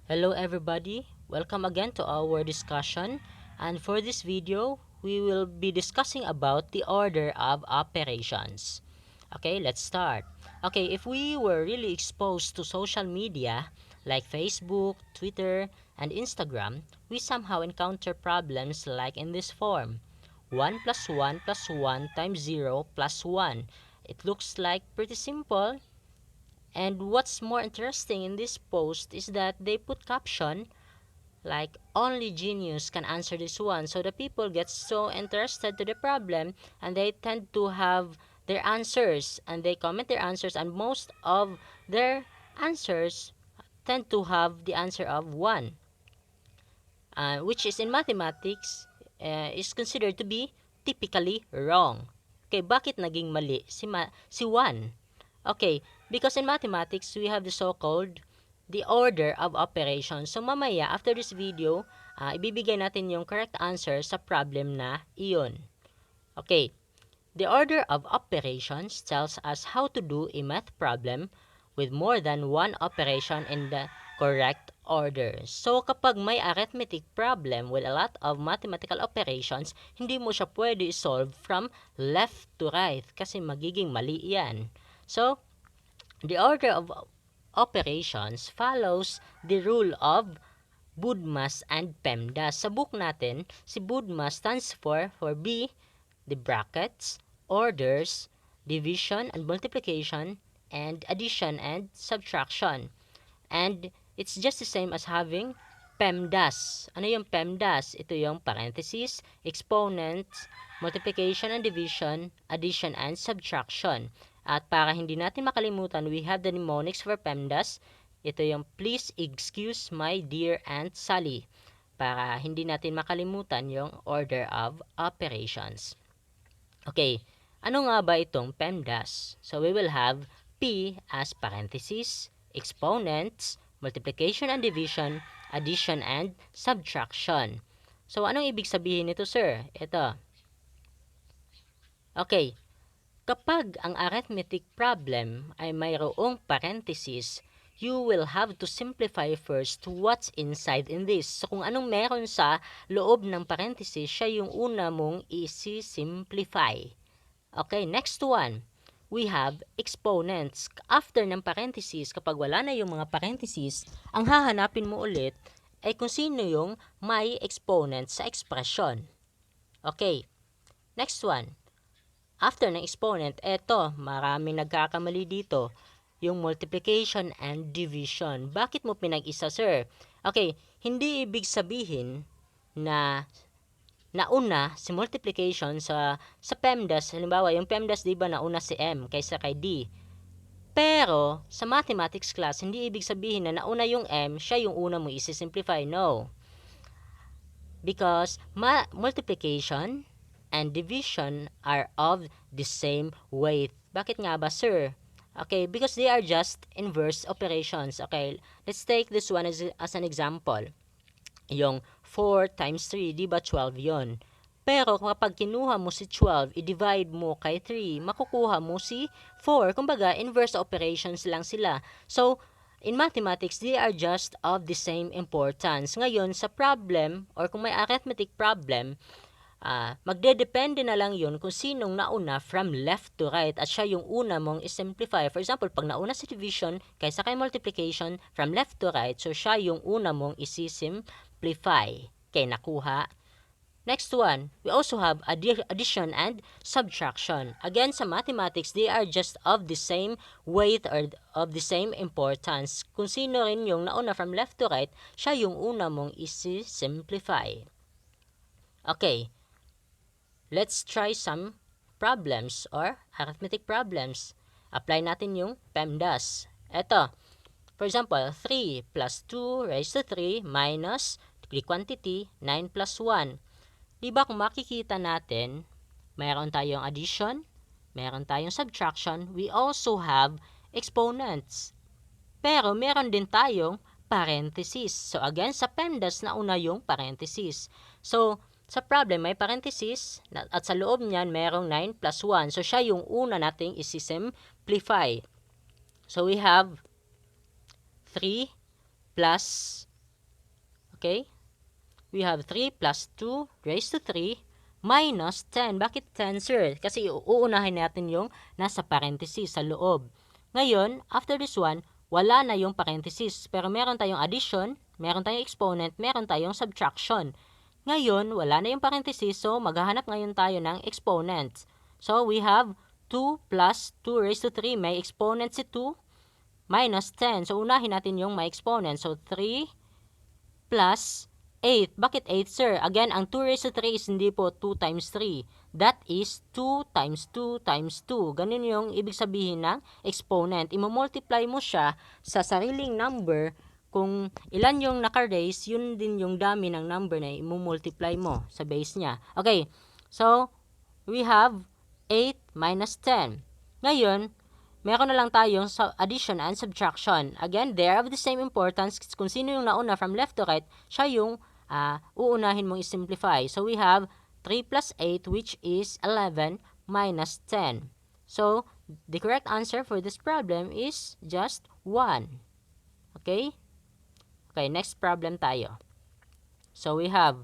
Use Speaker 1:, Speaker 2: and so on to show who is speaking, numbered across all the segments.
Speaker 1: Hello everybody, welcome again to our discussion, and for this video we will be discussing about the order of operations. Okay, let's start. Okay, if we were really exposed to social media like Facebook, Twitter, and Instagram, we somehow encounter problems like in this form: 1 plus 1 plus 1 times 0 plus 1. It looks like pretty simple. And what's more interesting in this post is that they put caption like only genius can answer this one. So the people get so interested to the problem and they tend to have their answers and they comment their answers, and most of their answers tend to have the answer of 1, which is in mathematics is considered to be typically wrong. Okay, bakit naging mali si 1? Okay, because in mathematics, we have the so-called the order of operations. So mamaya, after this video, ibibigay natin yung correct answer sa problem na iyon. Okay, the order of operations tells us how to do a math problem with more than one operation in the correct order. So kapag may arithmetic problem with a lot of mathematical operations, hindi mo siya pwede solve from left to right kasi magiging mali yan. So, the order of operations follows the rule of BODMAS and PEMDAS. Sa book natin, si BODMAS stands for B, the brackets, orders, division and multiplication, and addition and subtraction. And it's just the same as having PEMDAS. Ano yung PEMDAS? Ito yung parentheses, exponents, multiplication and division, addition and subtraction. At para hindi natin makalimutan, we have the mnemonics for PEMDAS. Ito yung please excuse my dear Aunt Sally. Para hindi natin makalimutan yung order of operations. Okay, ano nga ba itong PEMDAS? So we will have P as parentheses, exponents, multiplication and division, addition and subtraction. So anong ibig sabihin nito, sir? Ito. Okay, kapag ang arithmetic problem ay mayroong parentheses, you will have to simplify first what's inside in this. So kung anong meron sa loob ng parentheses, siya yung una mong isi-simplify. Okay, next one. We have exponents. After ng parentheses, kapag wala na yung mga parentheses, ang hahanapin mo ulit ay kung sino yung may exponent sa expression. Okay, next one. After ng exponent, eto, maraming nagkakamali dito. Yung multiplication and division. Bakit mo pinag-isa, sir? Okay, hindi ibig sabihin na nauna si multiplication sa PEMDAS. Halimbawa, yung PEMDAS, di ba, nauna si M kaysa kay D. Pero, sa mathematics class, hindi ibig sabihin na nauna yung M, siya yung una mo isi-simplify. No. Because multiplication and division are of the same weight. Bakit nga ba, sir? Okay, because they are just inverse operations. Okay, let's take this one as an example. Yung 4 times 3, di ba 12 yon? Pero kapag kinuha mo si 12, i-divide mo kay 3, makukuha mo si 4. Kumbaga, inverse operations lang sila. So, in mathematics, they are just of the same importance. Ngayon, sa problem, or kung may arithmetic problem, magdedepende na lang yun kung sinong nauna from left to right at siya yung una mong isimplify. For example, pag nauna sa division kaysa kay multiplication from left to right, so siya yung una mong isisimplify. Okay, nakuha. Next one, we also have addition and subtraction. Again, sa mathematics, they are just of the same weight or of the same importance. Kung sino rin yung nauna from left to right, siya yung una mong isi-simplify. Okay, let's try some problems or arithmetic problems. Apply natin yung PEMDAS. Ito, for example, 3 plus 2 raised to 3 minus the quantity 9 plus 1. Diba kung makikita natin, mayroon tayong addition, mayroon tayong subtraction, we also have exponents. Pero meron din tayong parentheses. So again, sa PEMDAS nauna yung parentheses. So, sa problem, may parentheses at sa loob niyan, merong 9 plus 1. So, siya yung una nating isi-simplify. So, we have 3 plus Okay? We have 3 plus 2 raised to 3 minus 10. Bakit 10, sir? Kasi uunahin natin yung nasa parenthesis sa loob. Ngayon, after this one, wala na yung parenthesis. Pero meron tayong addition, meron tayong exponent, meron tayong subtraction. Ngayon, wala na yung parenthesis, so maghahanap ngayon tayo ng exponents. So, we have 2 plus 2 raised to 3. May exponent si 2 minus 10. So, unahin natin yung may exponent. So, 3 plus 8. Bakit 8, sir? Again, ang 2 raised to 3 is hindi po 2 times 3. That is 2 times 2 times 2. Ganun yung ibig sabihin ng exponent. Imo-multiply mo siya sa sariling number. Kung ilan yung naka-raise, yun din yung dami ng number na imo-multiply mo sa base niya. Okay, so we have 8 minus 10. Ngayon, meron na lang tayong addition and subtraction. Again, they are of the same importance. Kung sino yung nauna from left to right, siya yung uunahin mong i-simplify. So, we have 3 plus 8, which is 11 minus 10. So, the correct answer for this problem is just 1. Okay? Okay, next problem tayo. So, we have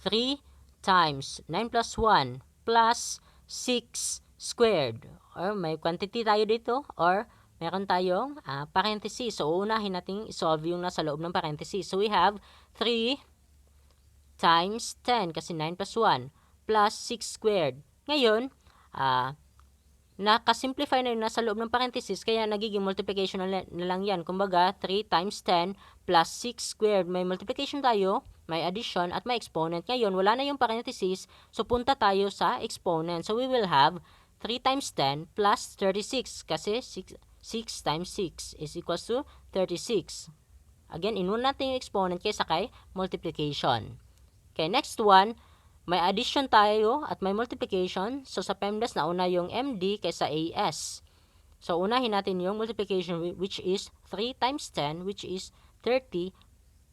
Speaker 1: 3 times 9 plus 1 plus 6 squared. Or may quantity tayo dito or meron tayong parenthesis. So, uunahin natin i-solve yung nasa loob ng parenthesis. So, we have 3 times 10 kasi 9 plus 1 plus 6 squared. Ngayon, nakasimplify na yun nasa loob ng parenthesis, kaya nagiging multiplication na lang yan. Kumbaga, 3 times 10 plus 6 squared. May multiplication tayo, may addition, at may exponent. Ngayon, wala na yung parenthesis, so punta tayo sa exponent. So, we will have 3 times 10 plus 36, kasi 6 times 6 is equals to 36. Again, inuna natin yung exponent kaysa kay multiplication. Okay, next one, may addition tayo at may multiplication. So, sa PEMDAS, nauna yung MD kaysa AS. So, unahin natin yung multiplication, which is 3 times 10, which is 30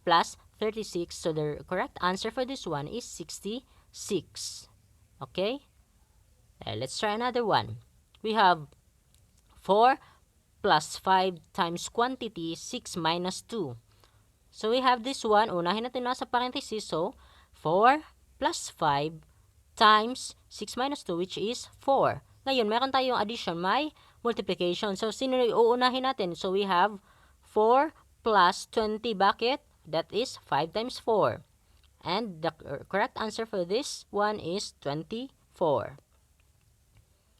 Speaker 1: plus 36. So, the correct answer for this one is 66. Okay? Let's try another one. We have 4 plus 5 times quantity, 6 minus 2. So, we have this one. Unahin natin nasa parenthesis. So, 4 plus 5 times 6 minus 2, which is 4. Ngayon, meron tayong addition, may multiplication. So, sino yung uunahin natin? So, we have 4 plus 20. Bakit? That is 5 times 4. And the correct answer for this one is 24.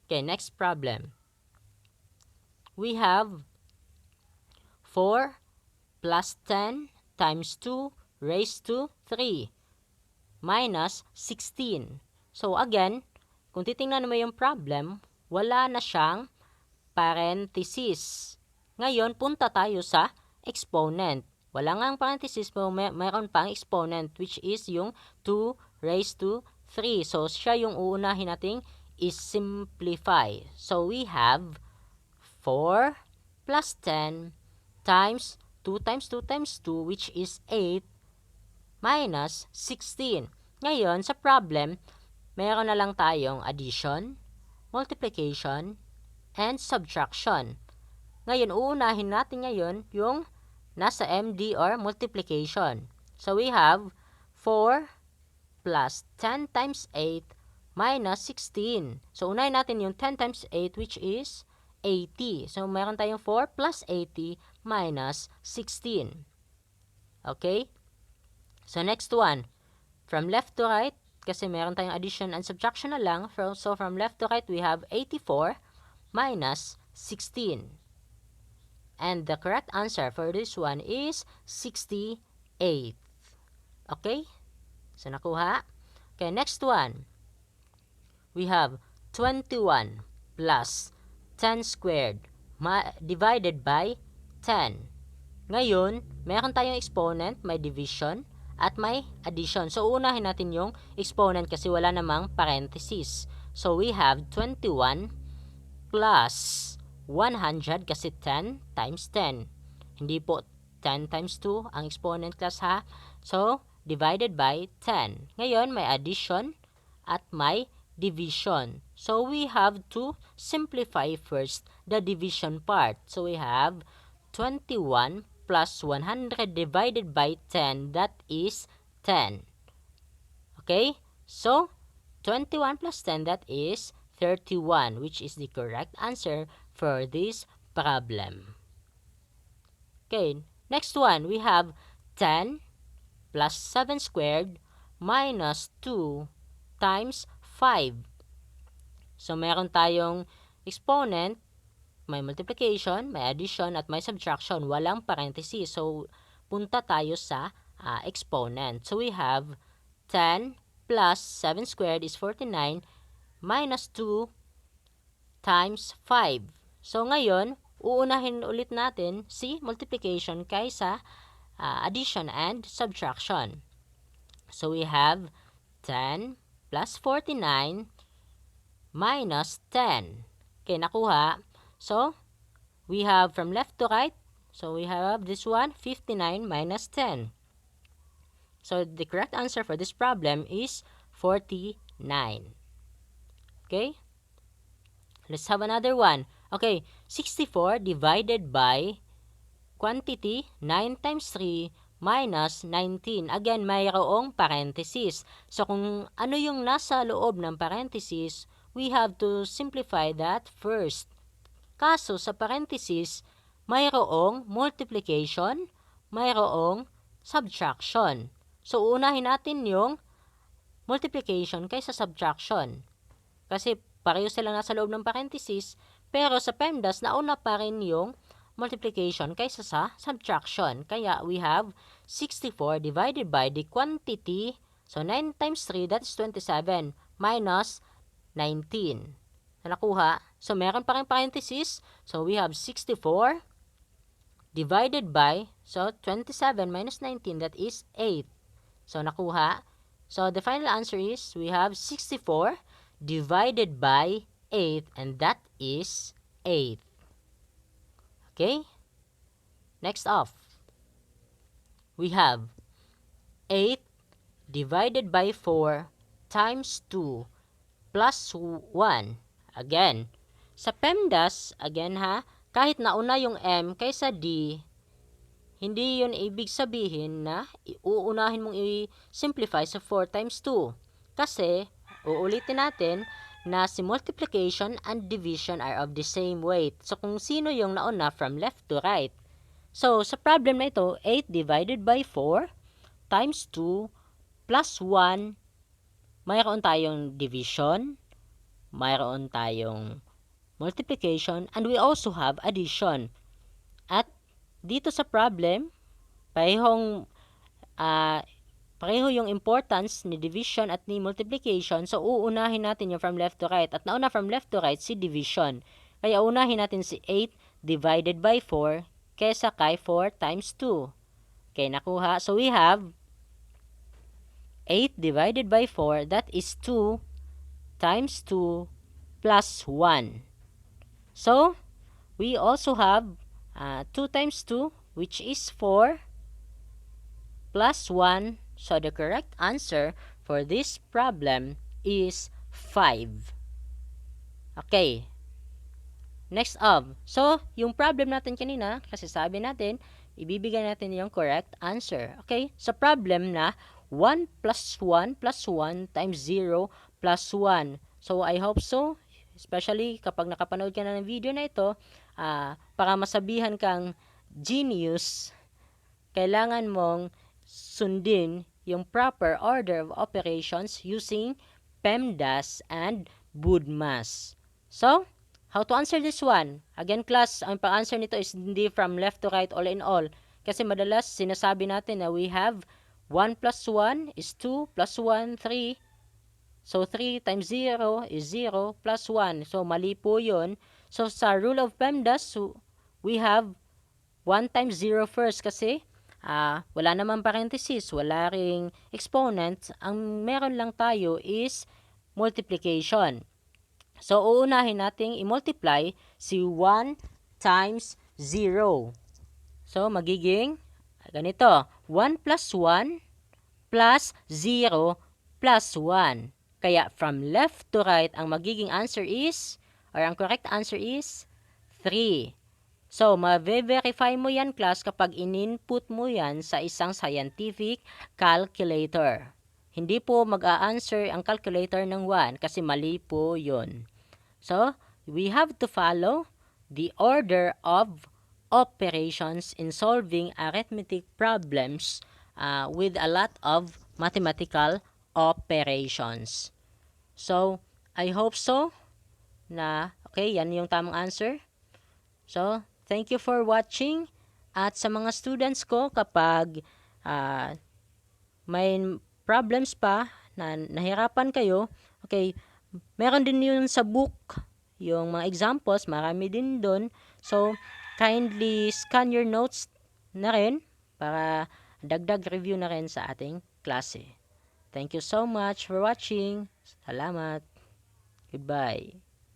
Speaker 1: Okay, next problem. We have 4 plus 10 times 2 raised to 3. Minus 16. So, again, kung titingnan mo yung problem, wala na siyang parenthesis. Ngayon, punta tayo sa exponent. Wala nga ang parenthesis, pero mayroon pang exponent, which is yung 2 raised to 3. So, siya yung uunahin nating is-simplify. So, we have 4 plus 10 times 2 times 2 times 2, which is 8, minus 16. Ngayon, sa problem, meron na lang tayong addition, multiplication, and subtraction. Ngayon, uunahin natin ngayon yung nasa MD or multiplication. So, we have 4 plus 10 times 8 minus 16. So, unahin natin yung 10 times 8, which is 80. So, meron tayong 4 plus 80 minus 16. Okay? So, next one, from left to right, kasi meron tayong addition and subtraction na lang. So, from left to right, we have 84 minus 16. And the correct answer for this one is 68. Okay? So, nakuha. Okay, next one. We have 21 plus 10 squared divided by 10. Ngayon, meron tayong exponent, may division, at may addition. So, unahin natin yung exponent kasi wala namang parenthesis. So, we have 21 plus 100 kasi 10 times 10. Hindi po 10 times 2 ang exponent class ha. So, divided by 10. Ngayon, may addition at may division. So, we have to simplify first the division part. So, we have 21 plus 100 divided by 10, that is 10. Okay? So, 21 plus 10, that is 31, which is the correct answer for this problem. Okay, next one, we have 10 plus 7 squared minus 2 times 5. So, meron tayong exponent, may multiplication, may addition, at may subtraction. Walang parenthesis. So, punta tayo sa exponent. So, we have 10 plus 7 squared is 49 minus 2 times 5. So, ngayon, uunahin ulit natin si multiplication kaysa addition and subtraction. So, we have 10 plus 49 minus 10. Okay, nakuha. So, we have from left to right. So, we have this one, 59 minus 10. So, the correct answer for this problem is 49. Okay? Let's have another one. Okay, 64 divided by quantity 9 times 3 minus 19. Again, mayroong parenthesis. So, kung ano yung nasa loob ng parenthesis, we have to simplify that first. Kaso, sa parenthesis, mayroong multiplication, mayroong subtraction. So, unahin natin yung multiplication kaysa subtraction. Kasi, pareho silang nasa loob ng parenthesis, pero sa PEMDAS, nauna pa rin yung multiplication kaysa sa subtraction. Kaya, we have 64 divided by the quantity. So, 9 times 3, that's 27, minus 19. Nakuha? So, meron pa rin parenthesis. So, we have 64 divided by, so, 27 minus 19, that is 8. So, nakuha? So, the final answer is, we have 64 divided by 8, and that is 8. Okay? Next off, we have 8 divided by 4 times 2 plus 1. Again, sa PEMDAS, again ha, kahit nauna yung M kaysa D, hindi yun ibig sabihin na uunahin mong i-simplify sa 4 times 2. Kasi, uulitin natin na si multiplication and division are of the same weight. So, kung sino yung nauna from left to right. So, sa problem na ito, 8 divided by 4 times 2 plus 1, mayroon tayong division, mayroon tayong multiplication, and we also have addition. At dito sa problem, pareho yung importance ni division at ni multiplication. So, uunahin natin yung from left to right. At nauna from left to right, si division. Kaya unahin natin si 8 divided by 4 kesa kay 4 times 2. Okay, nakuha. So, we have 8 divided by 4, that is 2 times 2 plus 1. So, we also have 2 times 2, which is 4, plus 1. So, the correct answer for this problem is 5. Okay. Next up. So, yung problem natin kanina, kasi sabi natin, ibibigay natin yung correct answer. Okay? Sa problem na 1 plus 1 plus 1 times 0 plus 1. So, I hope so. Especially kapag nakapanood ka na ng video na ito, para masabihan kang genius, kailangan mong sundin yung proper order of operations using PEMDAS and BODMAS. So, how to answer this one? Again, class, ang pang-answer nito is hindi from left to right all in all. Kasi madalas sinasabi natin na we have 1 plus 1 is 2 plus 1, 3. So, 3 times 0 is 0 plus 1. So, mali po yun. So, sa rule of PEMDAS, we have 1 times 0 first kasi wala naman parenthesis, wala ring exponent. Ang meron lang tayo is multiplication. So, uunahin nating i-multiply si 1 times 0. So, magiging ganito. 1 plus 1 plus 0 plus 1. Kaya, from left to right, ang magiging answer is, or ang correct answer is, 3. So, ma-verify mo yan class kapag in-input mo yan sa isang scientific calculator. Hindi po mag-a-answer ang calculator ng 1 kasi mali po yun. So, we have to follow the order of operations in solving arithmetic problems with a lot of mathematical operations. So, I hope so na, okay, yan yung tamang answer. So, thank you for watching. At sa mga students ko, kapag may problems pa na nahirapan kayo, okay, meron din yun sa book, yung mga examples, marami din doon. So, kindly scan your notes na rin para dagdag review na rin sa ating klase. Thank you so much for watching. Salamat. Goodbye.